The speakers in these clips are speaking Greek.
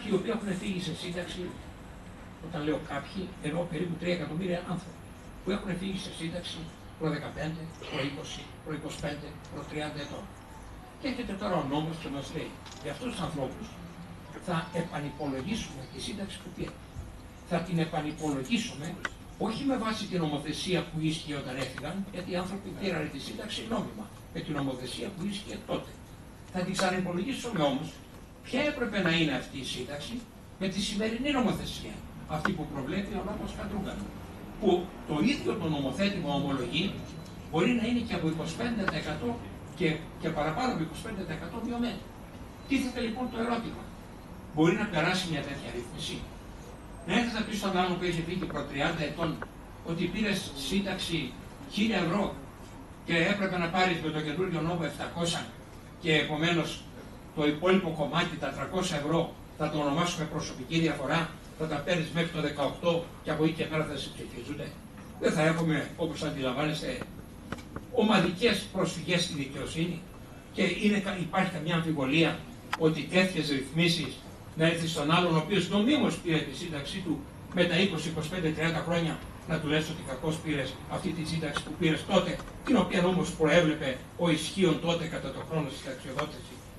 κάποιοι οι οποίοι έχουν φύγει σε σύνταξη, όταν λέω κάποιοι, εννοώ περίπου 3 εκατομμύρια άνθρωποι, που έχουν φύγει σε σύνταξη προ 15, προ 20, προ 25, προ 30 ετών. Και έρχεται τώρα ο νόμος και μας λέει, για αυτούς τους ανθρώπους θα επανυπολογίσουμε τη σύνταξη που πήραν. Θα την επανυπολογίσουμε όχι με βάση την νομοθεσία που ίσχυε όταν έφυγαν, γιατί οι άνθρωποι πήραν τη σύνταξη νόμιμα, με την νομοθεσία που ίσχυε τότε. Θα την ξαναυπολογίσουμε όμως ποια έπρεπε να είναι αυτή η σύνταξη με τη σημερινή νομοθεσία, αυτή που προβλέπει ο νόμος Κατρούγκαλου, που το ίδιο το νομοθέτημα ομολογεί μπορεί να είναι και από 25% και παραπάνω από 25% μειωμένο. Τίθεται λοιπόν το ερώτημα, μπορεί να περάσει μια τέτοια ρύθμιση? Να έρθει να πει στον άλλο που έχει φύγει προ 30 ετών ότι πήρε σύνταξη 1.000 ευρώ και έπρεπε να πάρεις με το καινούργιο νόμο 700 και επομένως το υπόλοιπο κομμάτι, τα 300 ευρώ, θα το ονομάσουμε προσωπική διαφορά, θα τα παίρνεις μέχρι το 18 και από εκεί και πέρα θα σε ψηφίζονται. Δεν θα έχουμε, όπως αντιλαμβάνεστε, ομαδικές προσφυγές στη δικαιοσύνη και υπάρχει καμιά αμφιβολία ότι τέτοιες ρυθμίσεις να έρθει στον άλλον ο οποίος νομίμως πήρε τη σύνταξή του με τα 20, 25, 30 χρόνια να του λες ότι κακώς πήρες αυτή τη σύνταξη που πήρες τότε, την οποία όμως προέβλεπε ο ισχύον τότε κατά το χρόνο της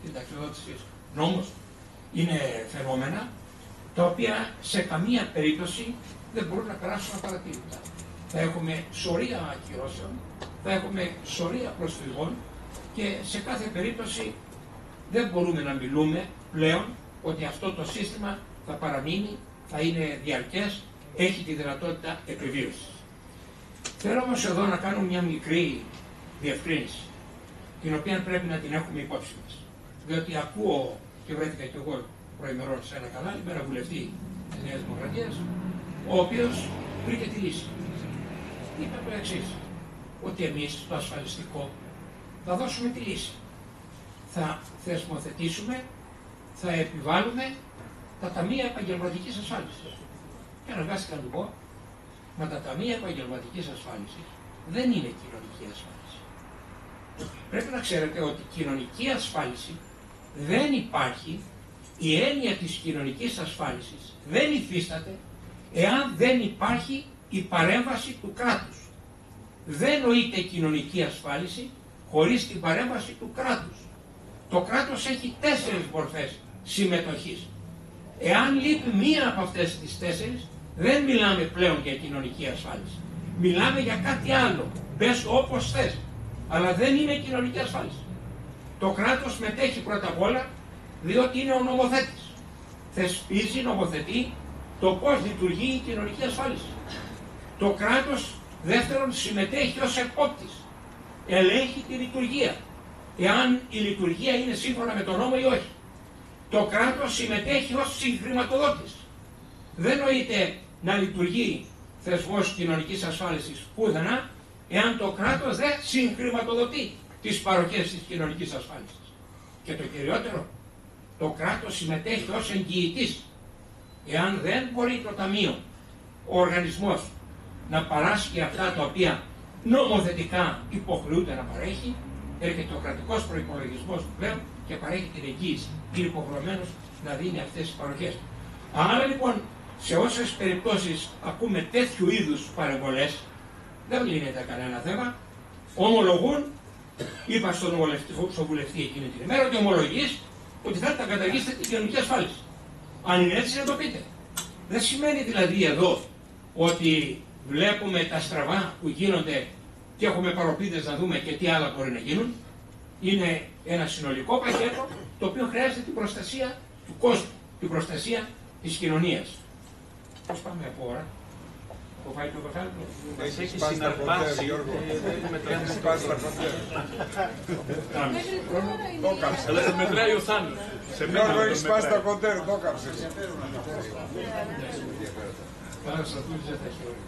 συνταξιοδότησης νόμος. Είναι φαινόμενα τα οποία σε καμία περίπτωση δεν μπορούν να περάσουν απαρατήρητα. Θα έχουμε σωρία ακυρώσεων, θα έχουμε σωρία προσφυγών και σε κάθε περίπτωση δεν μπορούμε να μιλούμε πλέον ότι αυτό το σύστημα θα παραμείνει, θα είναι διαρκές, έχει τη δυνατότητα επιβίωσης. Θέλω όμως εδώ να κάνω μια μικρή διευκρίνηση, την οποία πρέπει να την έχουμε υπόψη μας. Διότι ακούω και βρέθηκα κι εγώ προημερών σε ένα κανάλι με ένα βουλευτή της Νέας Δημοκρατίας, ο οποίος βρήκε τη λύση. Είπε το εξής, ότι εμείς το ασφαλιστικό θα δώσουμε τη λύση. Θα θεσμοθετήσουμε, θα επιβάλλουμε τα ταμεία επαγγελματικής ασφάλισης. Και αναγκάστηκα να του πω, μα τα ταμεία επαγγελματικής ασφάλισης δεν είναι κοινωνική ασφάλιση. Πρέπει να ξέρετε ότι κοινωνική ασφάλιση δεν υπάρχει, η έννοια της κοινωνικής ασφάλισης δεν υφίσταται εάν δεν υπάρχει η παρέμβαση του κράτους. Δεν νοείται κοινωνική ασφάλιση χωρίς την παρέμβαση του κράτους. Το κράτος έχει 4 μορφές συμμετοχής. Εάν λείπει μία από αυτές τις 4, δεν μιλάμε πλέον για κοινωνική ασφάλιση. Μιλάμε για κάτι άλλο. Πες όπως θες. Αλλά δεν είναι κοινωνική ασφάλιση. Το κράτος μετέχει πρώτα απ' όλα διότι είναι ο νομοθέτης. Θεσπίζει, νομοθετεί το πώς λειτουργεί η κοινωνική ασφάλιση. Το κράτος δεύτερον συμμετέχει ως επόπτης. Ελέγχει τη λειτουργία. Εάν η λειτουργία είναι σύμφωνα με τον νόμο ή όχι. Το κράτος συμμετέχει ως συγχρηματοδότης. Δεν νοείται να λειτουργεί θεσμός κοινωνικής ασφάλισης πουθενά, εάν το κράτος δεν συγχρηματοδοτεί τις παροχές της κοινωνικής ασφάλισης. Και το κυριότερο, το κράτος συμμετέχει ως εγγυητής. Εάν δεν μπορεί το ταμείο, ο οργανισμός, να παράσχει αυτά τα οποία νομοθετικά υποχρεούται να παρέχει, έρχεται ο κρατικός προϋπολογισμός πλέον και παρέχει την εγγύηση. Είναι υποχρεωμένος να δίνει αυτές τις παροχές. Άρα λοιπόν, σε όσες περιπτώσεις ακούμε τέτοιου είδους παρεμβολές, δεν λύνεται κανένα θέμα, ομολογούν, είπα στον βουλευτή εκείνη την ημέρα, ότι ομολογείς ότι θα τα καταργήσετε την κοινωνική ασφάλιση. Αν είναι έτσι, να το πείτε. Δεν σημαίνει δηλαδή εδώ ότι βλέπουμε τα στραβά που γίνονται και έχουμε παροπίδες να δούμε και τι άλλα μπορεί να γίνουν. Είναι ένα συνολικό πακέτο το οποίο χρειάζεται την προστασία του κόσμου, την προστασία της κοινωνίας. Πώς πάμε από ώρα? Το φάει το κεφάλι του. Έχει συναρπάσει. Έχει σπάσει τα κοντέρ. Το έκαψε. Αλλά σε μετράει ο Θάνος. Γιώργο, έχει σπάσει τα κοντέρ, το έκαψες. Καλά, σας δούμε, δεν θα έχει ώρα.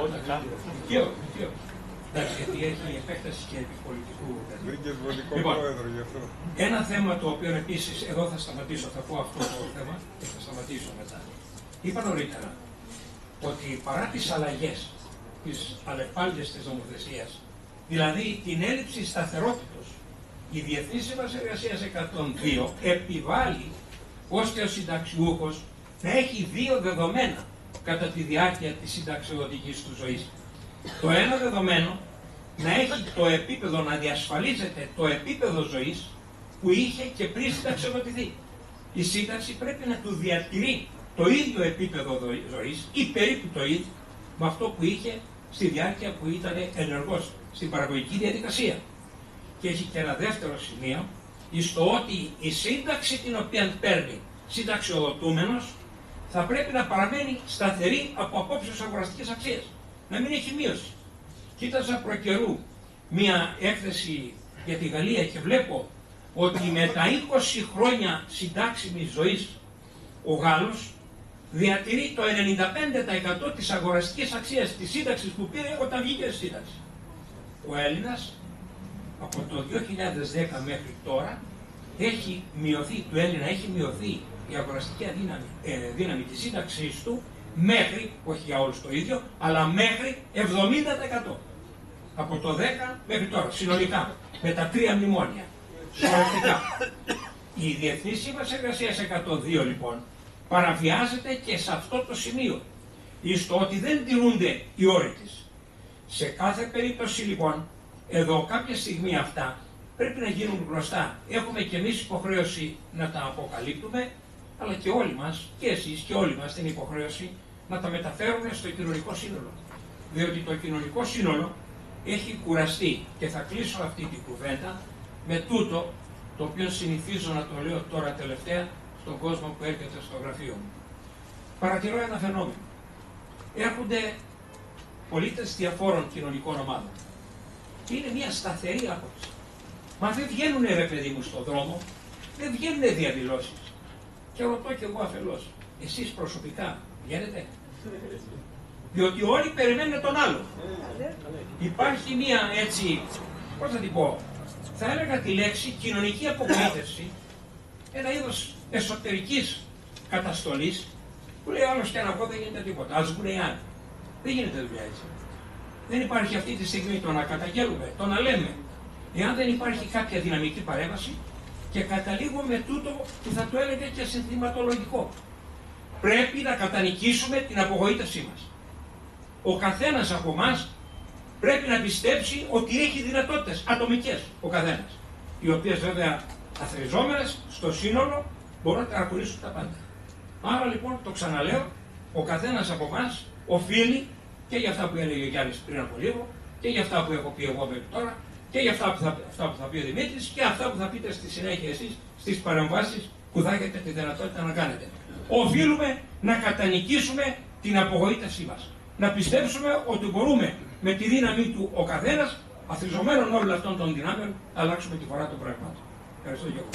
Όχι, κάτω. Δικαίω. Εντάξει, γιατί έχει επέκταση και πολιτικού. Βρήκες βολικό πρόεδρο γι' αυτό. Ένα θέμα το οποίο επίσης, εδώ θα σταματήσω, θα πω αυτό το θέμα και θα σταματήσω μετά. Είπα νωρίτερα ότι παρά τις αλλαγές, τις αλλεπάλληλες της νομοθεσίας, δηλαδή την έλλειψη σταθερότητος, η Διεθνής Σύμβαση Εργασίας 102 επιβάλλει ώστε ο συνταξιούχος να έχει δύο δεδομένα κατά τη διάρκεια της συνταξιοδοτικής του ζωής. Το ένα δεδομένο να έχει το επίπεδο, να διασφαλίζεται το επίπεδο ζωής που είχε και πριν συνταξιοδοτηθεί. Η σύνταξη πρέπει να του διατηρεί το ίδιο επίπεδο ζωής ή περίπου το ίδιο με αυτό που είχε στη διάρκεια που ήταν ενεργός στην παραγωγική διαδικασία. Και έχει και ένα δεύτερο σημείο, στο ότι η σύνταξη την οποία παίρνει συνταξιοδοτούμενος θα πρέπει να παραμένει σταθερή από απόψεως αγοραστικής αξίας, να μην έχει μείωση. Κοίταζα προκαιρού μία έκθεση για τη Γαλλία και βλέπω ότι με τα 20 χρόνια συντάξιμης ζωής ο Γάλλος διατηρεί το 95% της αγοραστικής αξίας της σύνταξης που πήρε όταν βγήκε στη σύνταξη. Ο Έλληνας από το 2010 μέχρι τώρα έχει μειωθεί, του Έλληνα έχει μειωθεί η αγοραστική δύναμη της σύνταξης του μέχρι, όχι για όλους το ίδιο, αλλά μέχρι 70%. Από το 10 μέχρι τώρα, συνολικά, με τα 3 μνημόνια. Συνολικά. Η Διεθνή Σύμβαση Εργασίας 102 λοιπόν παραβιάζεται και σε αυτό το σημείο, στο ότι δεν τηρούνται οι όροι της. Σε κάθε περίπτωση λοιπόν, εδώ κάποια στιγμή αυτά πρέπει να γίνουν γνωστά. Έχουμε και εμείς υποχρέωση να τα αποκαλύπτουμε, αλλά και όλοι μας, και εσείς και όλοι μας την υποχρέωση να τα μεταφέρουμε στο κοινωνικό σύνολο. Διότι το κοινωνικό σύνολο έχει κουραστεί, και θα κλείσω αυτή την κουβέντα με τούτο το οποίο συνηθίζω να το λέω τώρα τελευταία στον κόσμο που έρχεται στο γραφείο μου. Παρατηρώ ένα φαινόμενο. Έρχονται πολίτες διαφόρων κοινωνικών ομάδων. Είναι μια σταθερή άποψη. Μα δεν βγαίνουν ρε παιδί μου στον δρόμο, δεν βγαίνουν διαδηλώσεις. Και ρωτώ και εγώ αφελώς, εσείς προσωπικά βγαίνετε? Διότι όλοι περιμένουν τον άλλο. Υπάρχει μια έτσι, πώς θα την πω, θα έλεγα τη λέξη κοινωνική απογοήτευση, ένα είδος εσωτερικής καταστολής, που λέει άλλος και να πω δεν γίνεται τίποτα, ας βγουν οι άλλοι. Δεν γίνεται δουλειά έτσι. Δεν υπάρχει αυτή τη στιγμή το να καταγγέλουμε, το να λέμε, εάν δεν υπάρχει κάποια δυναμική παρέμβαση, και καταλήγω με τούτο που θα το έλεγα και συνθηματολογικό. Πρέπει να κατανικήσουμε την απογοήτευσή μας. Ο καθένας από εμάς πρέπει να πιστέψει ότι έχει δυνατότητες ατομικές ο καθένας, οι οποίες βέβαια αθροιζόμενες στο σύνολο μπορούν να καρακουρίσουν τα πάντα. Άρα λοιπόν το ξαναλέω, ο καθένας από εμάς οφείλει και για αυτά που έλεγε ο Γιάννης πριν από λίγο, και για αυτά που έχω πει εγώ μέχρι τώρα, και για αυτά που θα πει ο Δημήτρης, και αυτά που θα πείτε στη συνέχεια εσείς στις παρεμβάσεις που θα έχετε τη δυνατότητα να κάνετε. Οφείλουμε να κατανικήσουμε την απογοήτευσή μας. Να πιστέψουμε ότι μπορούμε με τη δύναμή του ο καθένας, αθροιζομένων όλων αυτών των δυνάμεων, να αλλάξουμε τη φορά των πραγμάτων. Ευχαριστώ και εγώ.